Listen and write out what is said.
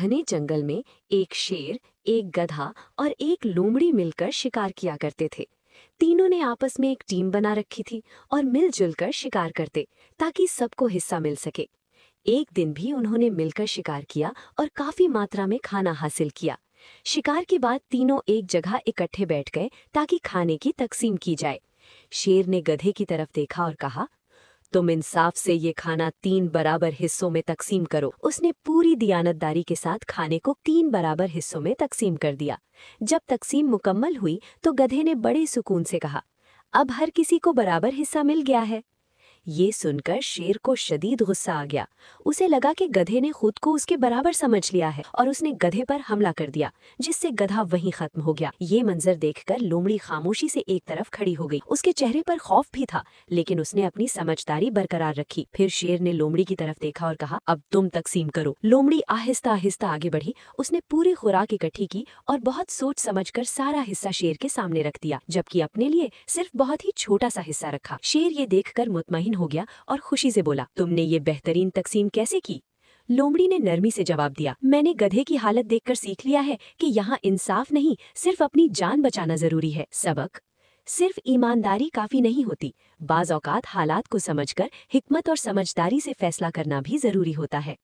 घने जंगल में एक शेर, एक गधा और एक लोमड़ी मिलकर शिकार किया करते थे। तीनों ने आपस में एक टीम बना रखी थी और मिलजुल कर शिकार करते ताकि सबको हिस्सा मिल सके। एक दिन भी उन्होंने मिलकर शिकार किया और काफी मात्रा में खाना हासिल किया। शिकार के बाद तीनों एक जगह इकट्ठे बैठ गए ताकि खाने की तकसीम की जाए। शेर ने गधे की तरफ देखा और कहा, तुम इंसाफ से ये खाना 3 बराबर हिस्सों में तकसीम करो। उसने पूरी दियानतदारी के साथ खाने को 3 बराबर हिस्सों में तकसीम कर दिया। जब तकसीम मुकम्मल हुई तो गधे ने बड़े सुकून से कहा, अब हर किसी को बराबर हिस्सा मिल गया है। ये सुनकर शेर को शदीद गुस्सा आ गया। उसे लगा कि गधे ने खुद को उसके बराबर समझ लिया है और उसने गधे पर हमला कर दिया, जिससे गधा वहीं खत्म हो गया। ये मंजर देखकर लोमड़ी खामोशी से एक तरफ खड़ी हो गई। उसके चेहरे पर खौफ भी था, लेकिन उसने अपनी समझदारी बरकरार रखी। फिर शेर ने लोमड़ी की तरफ देखा और कहा, अब तुम तकसीम करो। लोमड़ी आहिस्ता आहिस्ता आगे बढ़ी। उसने पूरी खुराक इकट्ठी की और बहुत सोच समझकर सारा हिस्सा शेर के सामने रख दिया, जबकि अपने लिए सिर्फ बहुत ही छोटा सा हिस्सा रखा। शेर ये देखकर मुतमईन हो गया और खुशी से बोला, तुमने ये बेहतरीन तकसीम कैसे की? लोमड़ी ने नरमी से जवाब दिया, मैंने गधे की हालत देखकर सीख लिया है कि यहाँ इंसाफ नहीं, सिर्फ अपनी जान बचाना जरूरी है। सबक, सिर्फ ईमानदारी काफी नहीं होती, बाज़ औक़ात हालात को समझकर हिकमत और समझदारी से फैसला करना भी जरूरी होता है।